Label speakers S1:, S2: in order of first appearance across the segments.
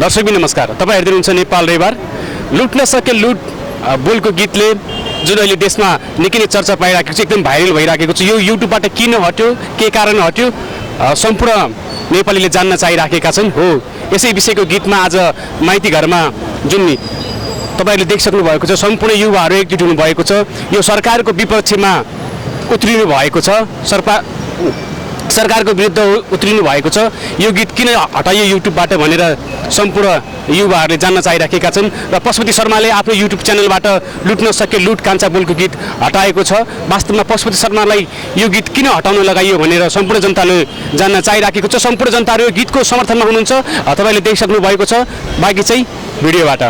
S1: दर्शकबिन नमस्कार, तपाईँ हेर्दै हुनुहुन्छ नेपाल रविवार। लुट्न सके लुट बोलको गीतले जुन अहिले देशमा निकै नै चर्चा पाइराखेको छ, एकदम भाइरल भइराखेको छ। यो युट्युबबाट किन हट्यो, के कारण हट्यो, सम्पूर्ण नेपालीले जान्न चाहिराखेका छन्। हो यसै विषयको गीतमा आज माइती घरमा जुन तपाईँहरूले देखिसक्नु भएको छ, सम्पूर्ण युवाहरू एकजुट हुनुभएको छ। यो सरकारको विपक्षमा उत्रिनु भएको छ, सरकारको विरुद्ध उत्रिनु भएको छ। यो गीत किन हटाइयो युट्युबबाट भनेर सम्पूर्ण युवाहरूले जान्न चाहिराखेका छन्। र पशुपति शर्माले आफ्नो युट्युब च्यानलबाट लुट्न सके लुट कान्छा बोलको गीत हटाएको छ। वास्तवमा पशुपति शर्मालाई यो गीत किन हटाउन लगाइयो भनेर सम्पूर्ण जनताले जान्न चाहिराखेको छ। सम्पूर्ण जनताहरू यो गीतको समर्थनमा हुनुहुन्छ, तपाईँले देखिसक्नु भएको छ। बाँकी चाहिँ भिडियोबाट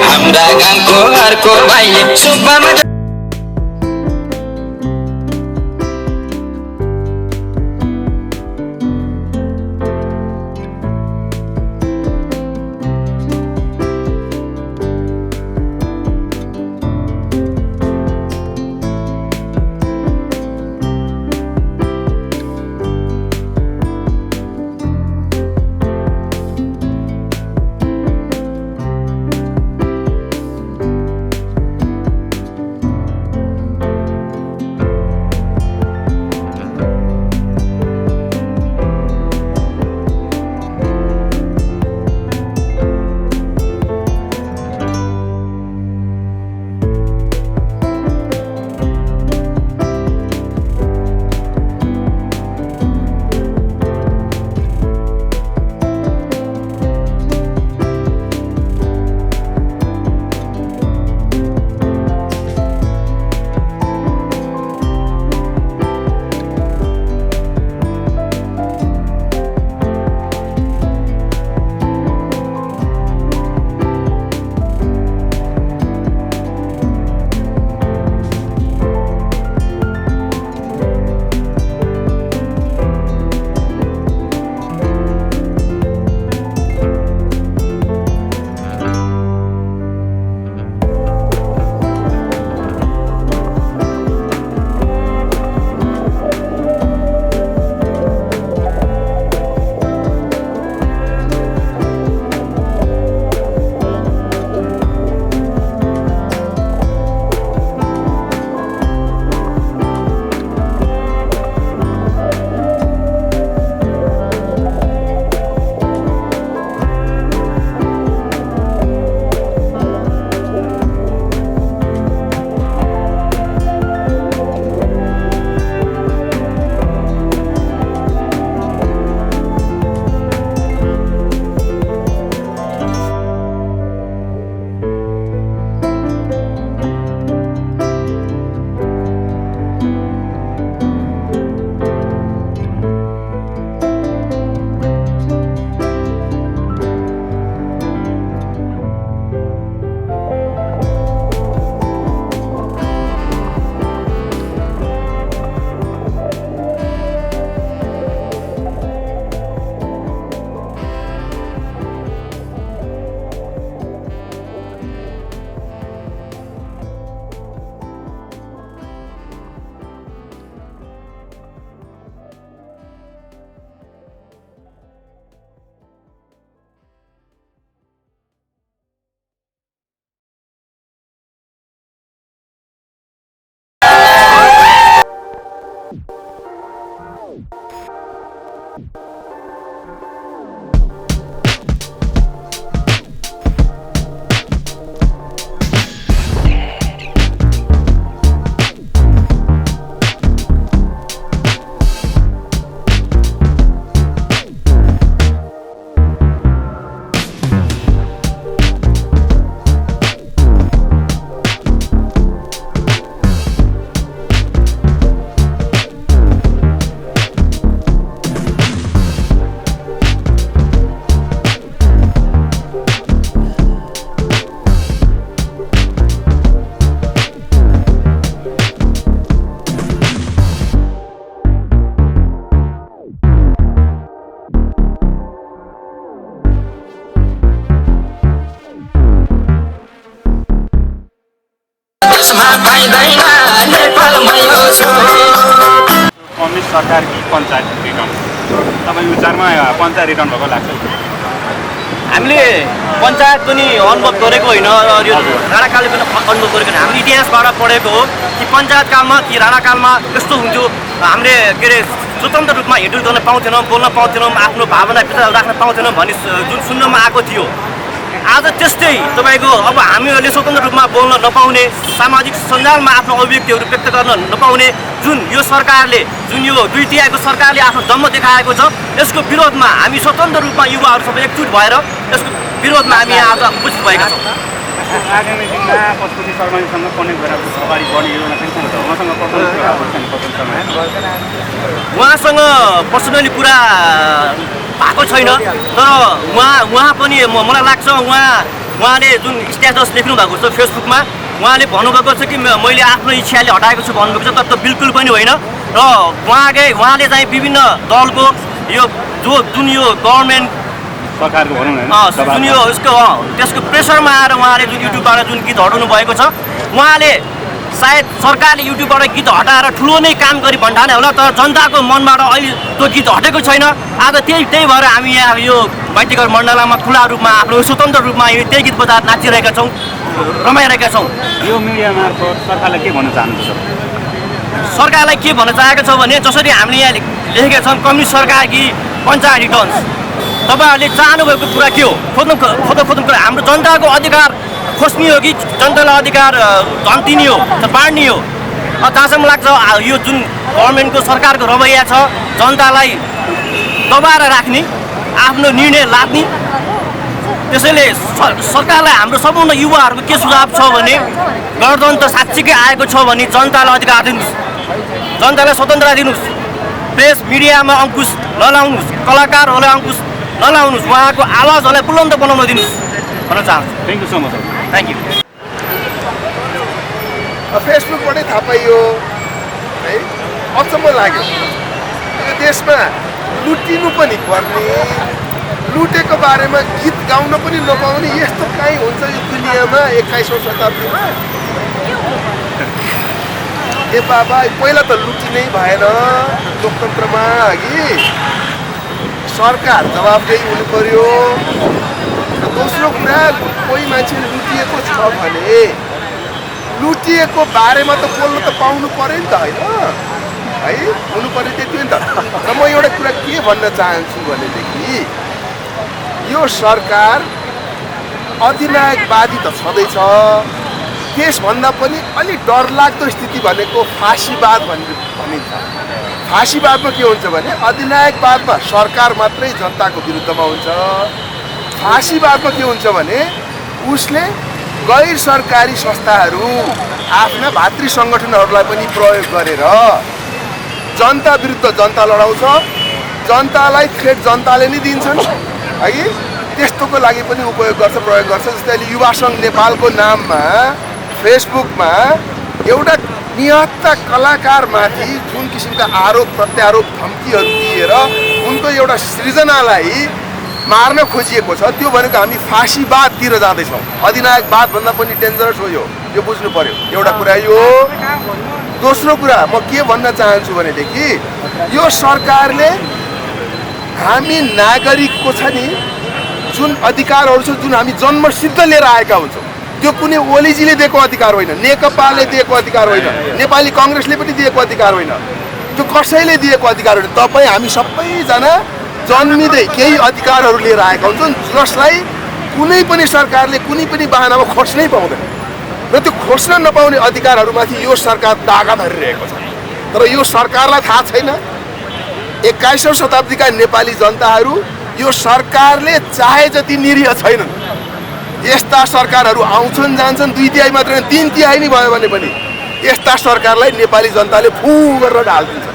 S2: हाम्रा गाउँको घरको भाइ सुब्बामा
S3: देशमा पाइँदैन नेपालमै हो सरकार कि पञ्चायत रिटर्न? तपाईँ विचारमा पञ्चायत रिटर्न भएको लाग्छ?
S4: हामीले पञ्चायत पनि अनुभव गरेको होइन र यो राणाकालले पनि अनुभव गरेको होइन। हामीले इतिहासबाट पढेको हो कि पञ्चायत कालमा कि राणाकालमा यस्तो हुन्थ्यो, हामीले के अरे स्वतन्त्र रूपमा हिँडुल गर्न पाउँथेनौँ, बोल्न पाउँथेनौँ, आफ्नो भावना व्यक्त राख्न पाउँथेनौँ भन्ने जुन सुन्नमा आएको थियो। आज त्यस्तै तपाईँको अब हामीहरूले स्वतन्त्र रूपमा बोल्न नपाउने, सामाजिक सञ्जालमा आफ्नो अभिव्यक्तिहरू व्यक्त गर्न नपाउने जुन यो सरकारले, जुन यो 2 तिहाईको सरकारले आफ्नो दम्म देखाएको छ, यसको विरोधमा हामी स्वतन्त्र रूपमा युवाहरू सबै एकजुट भएर यसको विरोधमा हामी आज उपस्थित भएका छौँ।
S3: आगामी दिनमा पशुपति शर्माजीसँग कनेक्ट गरेर अगाडि बढ्ने योजना पनि छ। उहाँसँग
S4: उहाँसँग पर्सनली कुरा भएको छैन, तर उहाँ पनि मलाई लाग्छ उहाँले जुन स्ट्याटस लेख्नु भएको छ फेसबुकमा, उहाँले भन्नुभएको छ कि मैले आफ्नो इच्छाले हटाएको छु भन्नुभएको छ, तर त्यो बिल्कुल पनि होइन। र उहाँले चाहिँ विभिन्न दलको यो जुन यो गभर्मेन्ट
S3: सरकारको भनौँ न
S4: जुन यो त्यसको प्रेसरमा आएर उहाँले जुन युट्युबबाट जुन गीत हटाउनु भएको छ, उहाँले सायद सरकारले युट्युबबाट गीत हटाएर ठुलो नै काम गरी भन्ठाने होला, तर जनताको मनबाट अहिले त्यो गीत हटेको छैन। आज त्यही भएर हामी यहाँ यो बाइतीघर मण्डलामा खुला रूपमा आफ्नो स्वतन्त्र रूपमा त्यही गीत बजाएर नाचिरहेका छौँ, रमाइरहेका छौँ।
S3: यो मिडिया मार्फत सरकारलाई के भन्न चाहनुहुन्छ?
S4: सरकारलाई के भन्न चाहेको छ भने जसरी हामीले यहाँ लेखेका छौँ कम्युनिस्ट सरकार कि पञ्चायत रिटर्न्स, तपाईँहरूले चाहनुभएको कुरा के हो? खोज्नु कुरा हाम्रो जनताको अधिकार खोज्ने हो कि जनतालाई अधिकार झन्टिने हो, बाँड्ने हो? जहाँसम्म लाग्छ यो जुन गभर्मेन्टको सरकारको रवैया छ, जनतालाई दबाएर राख्ने, आफ्नो निर्णय लाद्ने। त्यसैले सरकारलाई हाम्रो सम्पूर्ण युवाहरूको के सुझाव छ भने गणतन्त्र साँच्चीकै आएको छ भने जनतालाई अधिकार दिनुहोस्, जनतालाई स्वतन्त्रता दिनुहोस्, प्रेस मिडियामा अङ्कुश नलाउनुहोस्, कलाकारहरूलाई अङ्कुश नलाउनुहोस्, उहाँको आवाजहरूलाई बुलन्द बनाउन दिनुहोस् भन्न चाहन्छु।
S3: Thank you so much.
S4: Thank you.
S5: फेसबुकबाटै थाहा पाइयो है, अचम्म लाग्यो। यो देशमा लुटिनु पनि पर्ने, लुटेको बारेमा गीत गाउन पनि नपाउने यस्तो काहीँ हुन्छ यो दुनियाँमा 21औं शताब्दीमा? ए बाबा, पहिला त लुटी नै भएन लोकतन्त्रमा, अघि सरकार जवाफदेही हुनु पर्यो। र दोस्रो कुरा, कोही मान्छे लुटिएको छ भने लुटिएको बारेमा त बोल्न त पाउनु पर्यो नि त, होइन है? हुनु पर्यो, त्यति हो नि त। र म एउटा कुरा के भन्न चाहन्छु भनेदेखि यो सरकार अधिनायकवादी त छँदैछ, त्यसभन्दा पनि अलिक डरलाग्दो स्थिति भनेको फाँसीवाद भनिन्छ। फाँसीवादमा के हुन्छ भने अधिनायकवादमा सरकार मात्रै जनताको विरुद्धमा हुन्छ, फाँसीवादमा के हुन्छ भने उसले गैर सरकारी संस्थाहरू, आफ्ना भातृ सङ्गठनहरूलाई पनि प्रयोग गरेर जनता विरुद्ध जनता लडाउँछ, जनतालाई थ्रेट जनताले नै दिन्छन् है, त्यस्तोको लागि पनि उपयोग गर्छ, प्रयोग गर्छ। जस्तै अहिले युवा सङ्घ नेपालको नाममा फेसबुकमा एउटा निहत्था कलाकारमाथि जुन किसिमका आरोप प्रत्यारोप धम्कीहरू दिएर उनको एउटा सृजनालाई मार्न खोजिएको छ, त्यो भनेको हामी फाँसीवादतिर जाँदैछौँ। अधिनायकवाद भन्दा पनि डेन्जरस हो यो बुझ्नु पर्यो। एउटा कुरा यो। दोस्रो कुरा म के भन्न चाहन्छु भनेदेखि यो सरकारले हामी नागरिकको छ नि जुन अधिकारहरू छ, जुन हामी जन्मसिद्ध लिएर आएका हुन्छौँ, त्यो कुनै ओलीजीले दिएको अधिकार होइन, नेकपाले दिएको अधिकार होइन, नेपाली कङ्ग्रेसले पनि दिएको अधिकार होइन, त्यो कसैले दिएको अधिकार होइन। तपाईँ हामी सबैजना जन्मिँदै केही अधिकारहरू लिएर आएका हुन्छौँ जसलाई कुनै पनि सरकारले कुनै पनि बाहनामा खोज्नै पाउँदैन, र त्यो खोज्न नपाउने अधिकारहरूमाथि यो सरकार दागा धरिरहेको छ। तर यो सरकारलाई थाहा छैन 21औं शताब्दीका नेपाली जनताहरू यो सरकारले चाहे जति निरीह छैनन्। यस्ता सरकारहरू आउँछन् जान्छन्, 2 तिहाई मात्र 3 तिहाई नै भयो भने पनि यस्ता सरकारलाई नेपाली जनताले फु गरेर ढाल्दिन्छ।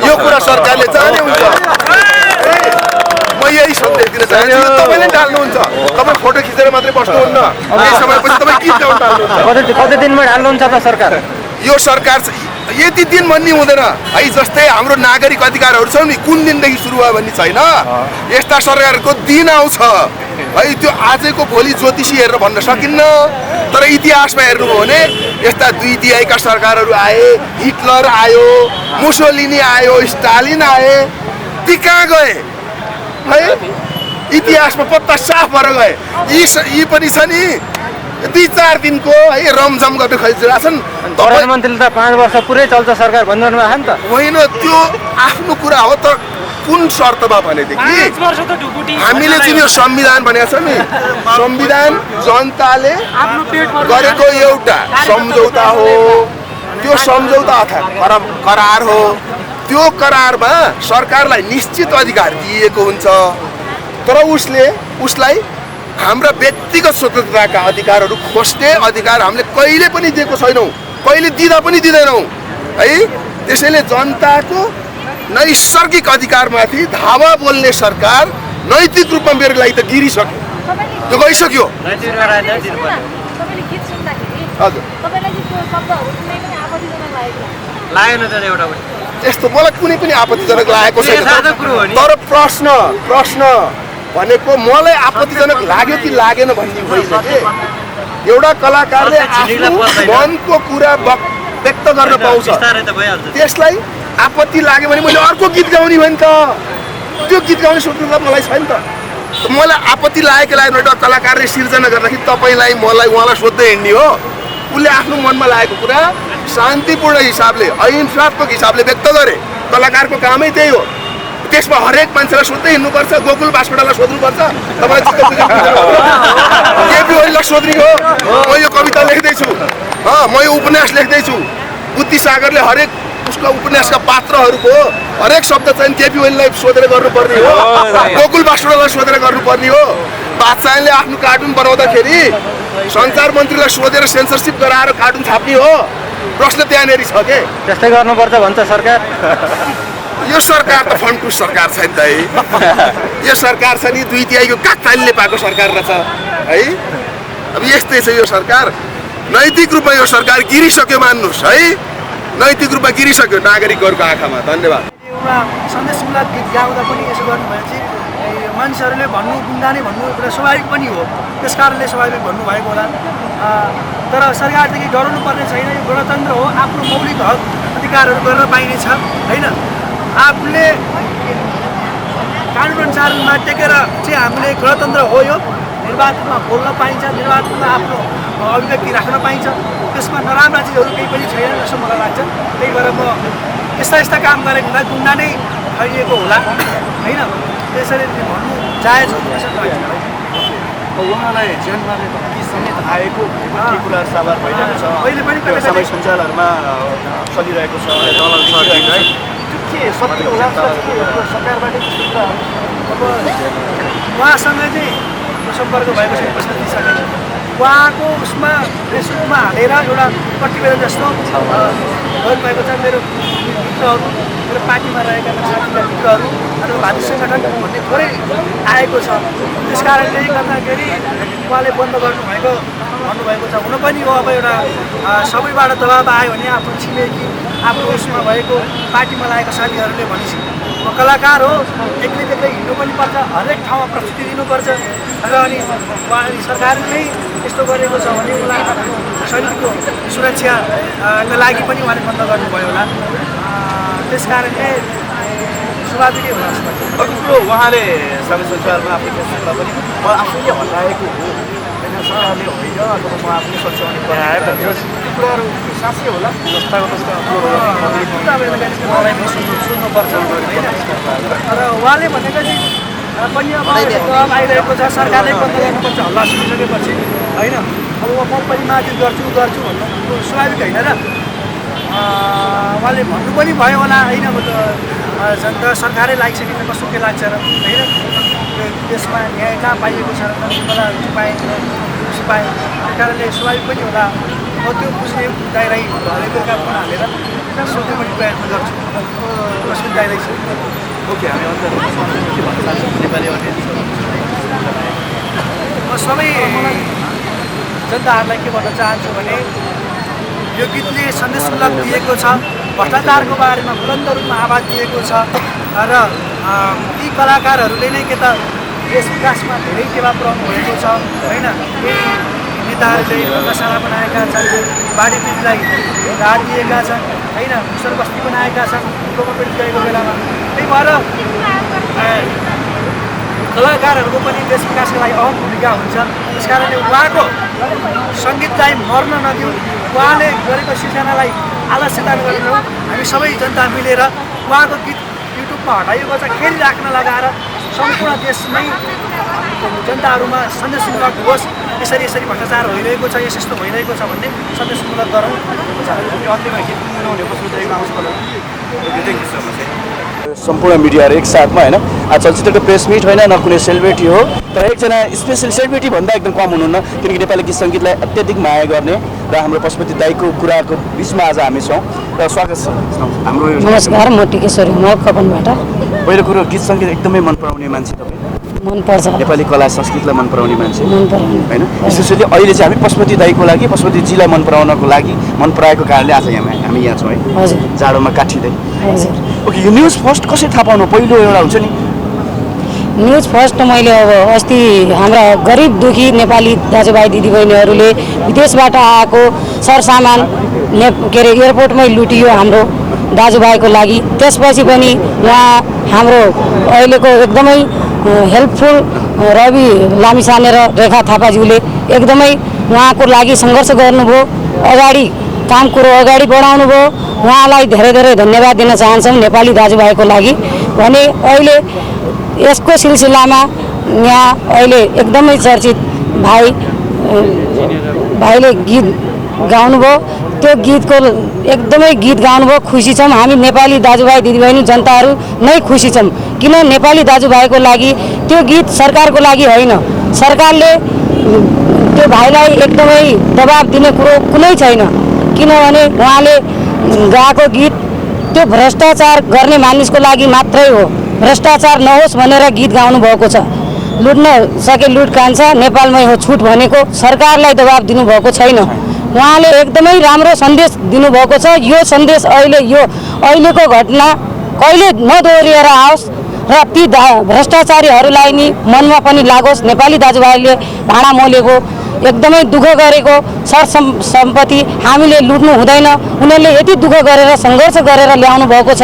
S5: यो कुरा सरकारले चाहने हुन्छ। म यही सन्देश दिन चाहन्छु, तपाईँले ढाल्नुहुन्छ। तपाईँ फोटो खिचेर मात्रै बस्नुहुन्न, यही समयपछि तपाईँ गीत गाउन ढाल्नुहुन्छ।
S4: कति दिनमा ढाल्नुहुन्छ त सरकार?
S5: यो सरकार यति दिन भन्ने हुँदैन है। जस्तै हाम्रो नागरिक अधिकारहरू छ नि, कुन दिनदेखि सुरु भयो भन्ने छैन। यस्ता सरकारको दिन आउँछ है, त्यो आजको भोलि ज्योतिषी हेरेर भन्न सकिन्न। तर इतिहासमा हेर्नुभयो भने यस्ता दुई तिहाईका सरकारहरू आए, हिटलर आयो, मुसोलिनी आयो, स्टालिन आए, ती कहाँ गए है? इतिहासमा पत्ता साफ भएर गए। यी पनि छ नि 2-4 दिनको है रमझम गर्न खोजिरहेका छन्।
S6: प्रधानमन्त्रीले त 5 वर्ष पुरै चल्छ सरकार भन्नुभएको छ नि त।
S5: होइन, त्यो आफ्नो कुरा हो, तर कुन शर्तमा भनेदेखि हामीले जुन यो संविधान भनेको छ नि, संविधान जनताले गरेको एउटा सम्झौता हो। त्यो सम्झौता अर्थात् करार हो। त्यो करारमा सरकारलाई निश्चित अधिकार दिएको हुन्छ, तर उसलाई हाम्रा व्यक्तिगत स्वतन्त्रताका अधिकारहरू खोज्ने अधिकार हामीले कहिले पनि दिएको छैनौँ, कहिले दिँदा पनि दिँदैनौँ है। त्यसैले जनताको नैसर्गिक अधिकारमाथि धावा बोल्ने सरकार नैतिक रूपमा मेरो लागि त गिरिसक्यो, त्यो गइसक्यो। त्यस्तो मलाई कुनै पनि आपत्तिजनक लागेको छैन। तर प्रश्न भनेको मलाई आपत्तिजनक लाग्यो कि लागेन भन्ने होइन के। एउटा कलाकारले आफ्नो मनको कुरा व्यक्त गर्न पाउँछ, त्यसलाई आपत्ति लाग्यो भने मैले अर्को गीत गाउने भने त त्यो गीत गाउने स्वतन्त्रता मलाई छैन त। मलाई आपत्ति लागेको लाग्यो एउटा कलाकारले सिर्जना गर्दाखेरि तपाईँलाई मलाई उहाँलाई सोध्दै हिँड्ने हो। उसले आफ्नो मनमा लागेको कुरा शान्तिपूर्ण हिसाबले अहिंसात्मक हिसाबले व्यक्त गरे। कलाकारको कामै त्यही हो। त्यसमा हरेक मान्छेलाई सोध्दै हिँड्नुपर्छ। गोकुल बास्कोटालाई सोध्नुपर्छ, तपाईँ केपी ओलीलाई सोध्ने हो। म यो कविता लेख्दैछु, म यो उपन्यास लेख्दैछु। बुद्धि सागरले हरेक उसका उपन्यासका पात्रहरूको हरेक शब्द चाहिँ केपी ओलीलाई सोधेर गर्नुपर्ने हो, गोकुल बास्कोटालाई सोधेर गर्नुपर्ने हो। बादशाहले आफ्नो कार्टुन बनाउँदाखेरि सञ्चार मन्त्रीलाई सोधेर सेन्सरसिप गराएर कार्टुन छाप्ने हो। प्रश्न त्यहाँनिर छ के।
S6: त्यस्तै गर्नुपर्छ भन्छ सरकार।
S5: यो सरकार त फन्टु सरकार छ नि त है। यो सरकार छ नि 2 तिहाईको काकतालीले पाएको सरकार रहेछ है। अब यस्तै छ यो सरकार। नैतिक रूपमा यो सरकार गिरिसक्यो मान्नुहोस् है, नैतिक रूपमा गिरिसक्यो नागरिकहरूको आँखामा। धन्यवाद।
S7: एउटा सन्देशमूलक गीत गाउँदा पनि यसो गर्नुभयो चाहिँ मान्छेहरूले गुन्डाने भन्नु एउटा स्वाभाविक पनि हो, त्यस कारणले स्वाभाविक भन्नुभएको होला। तर सरकारदेखि डराउनु पर्ने छैन। यो गणतन्त्र हो, आफ्नो मौलिक हक अधिकारहरू गर्न पाइनेछ होइन। आफूले कानुन अनुसारमा टेकेर चाहिँ हामीले गणतन्त्र हो यो। निर्वाचनमा बोल्न पाइन्छ, निर्वाचनमा आफ्नो अभिव्यक्ति राख्न पाइन्छ, त्यसमा नराम्रा चिजहरू केही पनि छैन जस्तो मलाई लाग्छ। त्यही भएर म यस्ता काम गरेको हुँदा गुन्डा नै खरिएको होला होइन। त्यसरी भन्नु जायज हो जस्तो लाग्छ मलाई।
S3: उहाँलाई जेल मार्ने धम्की समेत आएको पार्टिकुलर साभार भइरहेको छ।
S7: अहिले पनि
S3: सबै सञ्जालहरूमा चलिरहेको छ। के सत्य होला सरकारबाट
S7: अब उहाँसँग चाहिँ सम्पर्क भएको छैन, प्रश्न दिइसकेको उहाँको उसमा फेसबुकमा हालेर एउटा प्रतिवेदन जस्तो गर्नुभएको छ। मेरो मित्रहरू, मेरो पार्टीमा रहेका साथीका मित्रहरू अनि भावी सङ्गठन भन्ने थोरै आएको छ। त्यस कारणले गर्दाखेरि उहाँले बन्द गर्नुभएको भन्नुभएको छ। हुन पनि हो, अब एउटा सबैबाट दबाब आयो भने आफ्नो छिमेकी आफ्नो उसमा भएको पार्टीमा लागेको साथीहरूले भनेपछि म कलाकार हो, एक्लै हिँड्नु पनि पर्छ, हरेक ठाउँमा प्रस्तुति दिनुपर्छ र अनि सरकारले नै यस्तो गरेको छ भने उसलाई आफ्नो शरीरको सुरक्षाका लागि पनि उहाँले बन्द गर्नुभयो होला। त्यस कारणले स्वाभाविकै होला जस्तो लाग्छ।
S3: अर्को कुरो उहाँले सबै सञ्चारमा आफ्नो फेसबुकमा पनि म आफूले हटाएको हो, सरकारले होइन अथवा म आफूले सच्याउने त्यो कुराहरू साँच्चै होला जस्ताको तस्तो
S7: सुन्नुपर्छ होइन। तर उहाँले भनेको चाहिँ पनि अब दबाब आइरहेको छ, सरकारले बन्द गर्नुपर्छ हल्ला सुनिसकेपछि होइन। अब म पनि माथि गर्छु भन्नु स्वाभाविक होइन र। उहाँले भन्नु पनि भयो होला होइन। अब त जनता सरकारै लागिसकेपछि कस्तो के लाग्छ र होइन। देशमा न्याय कहाँ पाइएको छ र मलाई पाएँ पाएँ, त्यही कारणले स्वाभाविक पनि होला। म त्यो बुझ्ने दाइराई हरेको काम पनि हालेर सोध्ने पनि प्रयत्न गर्छु। कसको दाइराई छ
S3: ओके। हामी अन्त के भन्न चाहन्छौँ नेपाली अडियन्स
S7: म सबै जनताहरूलाई के भन्न चाहन्छु भने यो गीतले सन्देशमूलक दिएको छ, भ्रष्टाचारको बारेमा बुलन्द रूपमा आवाज दिएको छ र यी कलाकारहरूले नै के त देश विकासमा धेरै टेवा पुऱ्याउनु भएको छ होइन। नेताहरूले धर्मशाला बनाएका छन्, बाढी पीडितलाई राहत दिएका छन् होइन, मुसर बस्ती बनाएका छन् भूकम्प पीडित गएको बेलामा। त्यही भएर कलाकारहरूको पनि देश विकासको लागि अहम भूमिका हुन्छ। त्यस कारणले उहाँको सङ्गीतलाई मर्न नदिउँ, उहाँले गरेको सिर्जनालाई आलस्यता गरेनौँ। हामी सबै जनता मिलेर उहाँको गीत युट्युबमा हटाइएको छ, फेरि राख्न लगाएर सम्पूर्ण देशमै जनताहरूमा सन्देशमूलक होस्, यसरी यसरी भ्रष्टाचार भइरहेको छ, यस्तो भइरहेको छ भन्ने सन्देशमूलक गरौँ।
S3: अन्त्यमा गीत गुनगुनाउने सोचेको आउँछ।
S8: सम्पूर्ण मिडियाहरू एकसाथमा होइन, आज चलचित्रको प्रेस मिट होइन, न कुनै सेलिब्रेटी हो, तर एकजना स्पेसल सेलिब्रेटी भन्दा एकदम कम हुनुहुन्न, किनकि नेपाली गीत सङ्गीतलाई अत्याधिक माया गर्ने र हाम्रो पशुपति दाईको कुराको बिचमा आज हामी छौँ र स्वागत छ हाम्रो।
S9: नमस्कार, म टिकेश्वरी म कपनबाट।
S8: पहिलो कुरो गीत सङ्गीत एकदमै मन पराउने मान्छे तपाईँ,
S9: मनपर्छ
S8: नेपाली कला संस्कृतिलाई मन पराउने मान्छे
S9: मन पराउने
S8: होइन। स्पेसली अहिले चाहिँ हामी पशुपति दाईको लागि, पशुपतिजीलाई मन पराउनको लागि, मन पराएको कारणले आज हामी यहाँ छौँ है,
S9: हजुर
S8: जाडोमा काठिँदै।
S9: हजुर।
S8: ओके, यो न्युज फर्स्ट कसरी थाहा पाउनु? पहिलो एउटा हुन्छ नि
S9: न्युज फर्स्ट मैले अब अस्ति हाम्रा गरिब दुखी नेपाली दाजुभाइ दिदीबहिनीहरूले विदेशबाट आएको सरसामान के अरे एयरपोर्टमै लुटियो हाम्रो दाजुभाइको लागि। त्यसपछि पनि उहाँ हाम्रो अहिलेको एकदमै हेल्पफुल रवि लामिछाने र रेखा थापाज्यूले एकदमै उहाँको लागि सङ्घर्ष गर्नुभयो, अगाडि काम कुरो अगाडि बढाउनु भयो। उहाँलाई धेरै धेरै धन्यवाद दिन चाहन्छौँ नेपाली दाजुभाइको लागि भने अहिले यसको सिलसिलामा यहाँ अहिले एकदमै चर्चित भाइले गीत गाउनुभयो। त्यो गीतको एकदमै गीत गाउनुभयो, खुसी छौँ हामी नेपाली दाजुभाइ दिदीबहिनी जनताहरू नै खुसी छौँ। किन नेपाली दाजुभाइको लागि त्यो गीत सरकारको लागि होइन, सरकारले त्यो भाइलाई एकदमै दबाब दिने कुरो कुनै छैन, किनभने उहाँले गाएको गीत त्यो भ्रष्टाचार गर्ने मानिसको लागि मात्रै हो। भ्रष्टाचार नहोस् भनेर गीत गाउनु भएको छ। लुट्न सके लुट कान्छ, नेपालमै हो छुट भनेको सरकारलाई दबाब दिनुभएको छैन। उहाँले एकदमै राम्रो सन्देश दिनुभएको छ। यो सन्देश अहिलेको घटना कहिले नदोहोरिएर आओस् र ती भ्रष्टाचारीहरूलाई नि मनमा पनि लागोस्। नेपाली दाजुभाइले भाँडा मोलेको एकदमै दुःख गरेको सर सम्पत्ति हामीले लुट्नु हुँदैन, उनीहरूले यति दुःख गरेर सङ्घर्ष गरेर ल्याउनु भएको छ।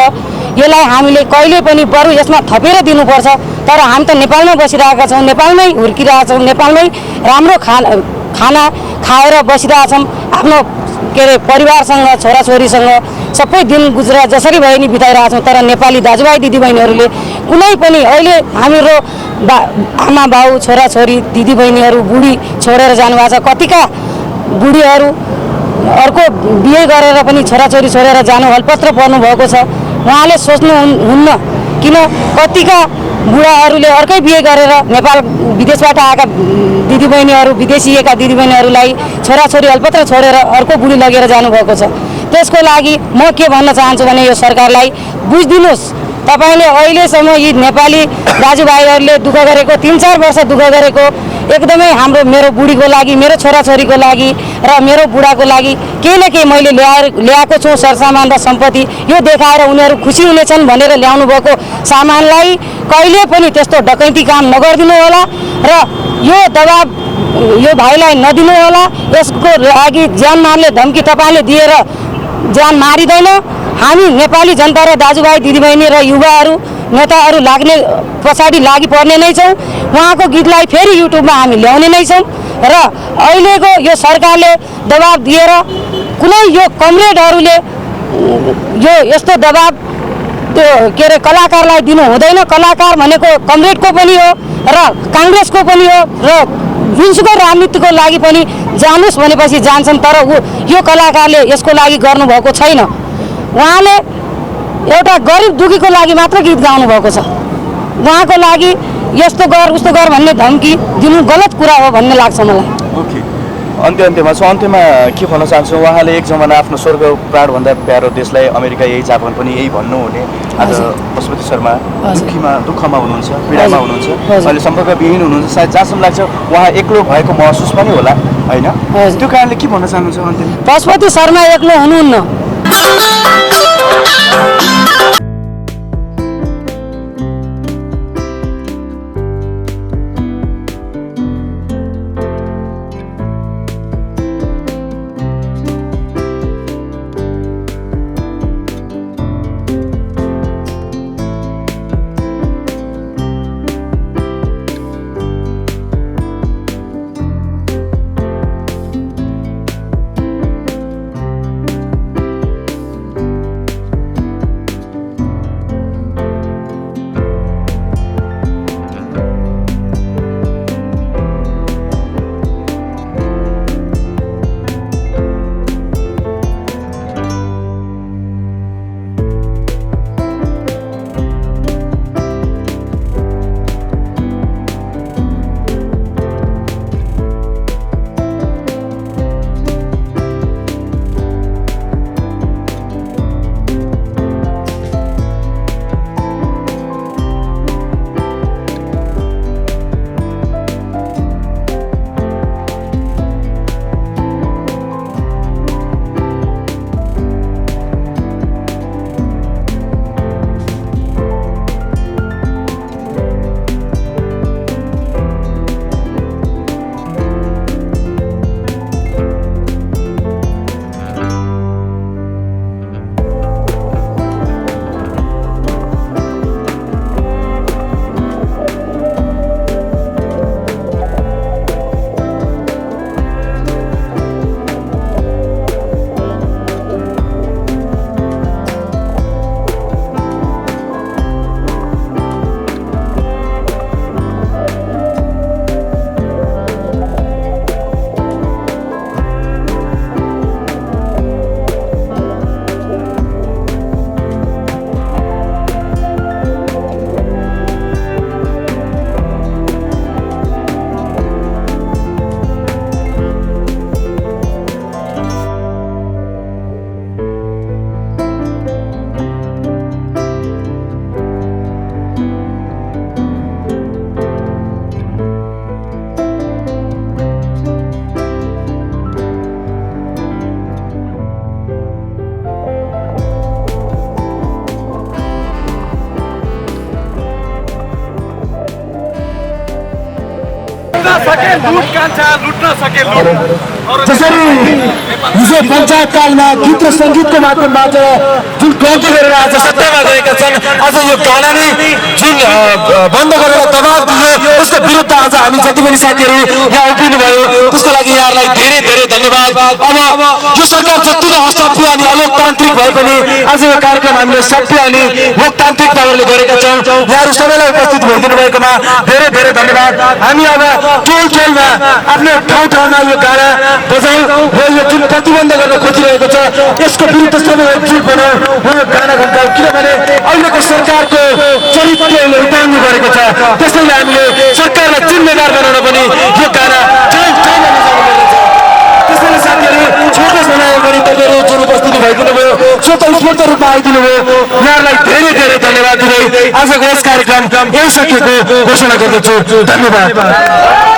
S9: यसलाई हामीले कहिले पनि बरु यसमा थपेर दिनुपर्छ। तर हामी त नेपालमै बसिरहेका छौँ, नेपालमै हुर्किरहेका छौँ, नेपालमै राम्रो खाना खाएर बसिरहेछौँ, आफ्नो के अरे परिवारसँग छोराछोरीसँग सबै दिन गुजरा जसरी भए नि बिताइरहेछौँ। तर नेपाली दाजुभाइ दिदीबहिनीहरूले कुनै पनि अहिले हाम्रो आमा बाउ छोराछोरी दिदीबहिनीहरू बुढी छोडेर जानुभएको छ। कतिका बुढीहरू अर्को बिहे गरेर पनि छोराछोरी छोडेर जानु हलपत्र पर्नुभएको छ। उहाँले सोच्नुहुन्न किन कतिका बुढाहरूले अर्कै बिहे गरेर नेपाल विदेशबाट आएका दिदीबहिनीहरू विदेशिएका दिदीबहिनीहरूलाई छोराछोरी हलपत्र छोडेर अर्को बुढी लगेर जानुभएको छ। त्यसको लागि म के भन्न चाहन्छु भने यो सरकारलाई बुझिदिनुहोस्, तपाईँले अहिलेसम्म यी नेपाली दाजुभाइहरूले दुःख गरेको 3-4 वर्ष दुःख गरेको एकदमै मेरो बुढीको लागि, मेरो छोराछोरीको लागि र मेरो बुढाको लागि केही न केही मैले ल्याएको छु सरसामान र सम्पत्ति। यो देखाएर उनीहरू खुसी हुनेछन् भनेर ल्याउनु भएको सामानलाई कहिले पनि त्यस्तो डकैती काम नगरिदिनु होला र यो दबाब यो भाइलाई नदिनु होला। यसको लागि ज्यान मार्ने धम्की तपाईँले दिएर ज्यान मारिँदैन। हामी नेपाली जनता र दाजुभाइ दिदीबहिनी र युवाहरू नेताहरू लाग्ने पछाडि लागि पर्ने नै छौँ। उहाँको गीतलाई फेरि युट्युबमा हामी ल्याउने नै छौँ र अहिलेको यो सरकारले दबाब दिएर कुनै यो कमरेडहरूले यो यस्तो दबाब त्यो के अरे कलाकारलाई दिनु हुँदैन। कलाकार भनेको कमरेडको पनि हो र काङ्ग्रेसको पनि हो र जुनसुकै राजनीतिको लागि पनि जानुस् भनेपछि जान्छन्। तर यो कलाकारले यसको लागि गर्नुभएको छैन। उहाँले एउटा गरिब दुखीको लागि मात्र गीत गाउनु भएको छ। उहाँको लागि यस्तो गर उस्तो गर भन्ने धम्की दिनु गलत कुरा हो भन्ने लाग्छ मलाई।
S8: ओके, अन्त्यमा के भन्न चाहन्छु, उहाँले एक जमाना आफ्नो स्वर्ग प्राणभन्दा प्यारो देशलाई अमेरिका यही जापान पनि यही भन्नुहुने, आज पशुपति शर्मा दुःखमा हुनुहुन्छ, पीडामा हुनुहुन्छ, अहिले सम्पर्कविहीन हुनुहुन्छ। सायद जहाँसम्म लाग्छ उहाँ एक्लो भएको महसुस पनि होला होइन? त्यो कारणले के भन्न चाहनुहुन्छ अन्त्यमा?
S9: पशुपति शर्मा एक्लो हुनुहुन्न।
S10: जसरी हिजो पञ्चायतकालमा गीत र सङ्गीतको माध्यमबाट जुन गल्ती गरेर आज सत्तामा गएका छन्, आज यो गाना नै जुन बन्द गरेर दबाब दियो उसको विरुद्ध आज हामी जति पनि साथीहरू यहाँ उभिनु भयो त्यसको लागि यहाँहरूलाई धेरै धेरै धन्यवाद। अब यो सरकार जति नै असभ्य अनि अलोकतान्त्रिक भए पनि आज यो कार्यक्रम हामीले सभ्य अनि लोकतान्त्रिक तवरले गरेका छौँ। यहाँहरू सबैलाई उपस्थित भइदिनु भएकोमा धेरै धेरै धन्यवाद। हामी अब टोल टोलमा आफ्नो ठाउँ ठाउँमा यो गाना बजाउँ र यो जुन प्रतिबन्ध गर्न खोजिरहेको छ यसको विरुद्ध सबै एकजुट बनाउँ र यो गाना घन्टाउँ, किनभने अहिलेको सरकारको चरित्रले उतार्नु गरेको छ। त्यसैले हामीले सरकारलाई जिम्मेदार बनाउन पनि यो गाना ठाउँ ठाउँमा बजाउनु पर्नेछ। त्यसैले साथीहरू छोटो समयमा पनि तपाईँहरू जुन उपस्थिति भइदिनु भयो स्वतस्फूर्त रूपमा आइदिनु भयो, यहाँहरूलाई धेरै धेरै धन्यवाद दिँदै आजको यस कार्यक्रम यही सकिएको घोषणा गर्दछु। धन्यवाद।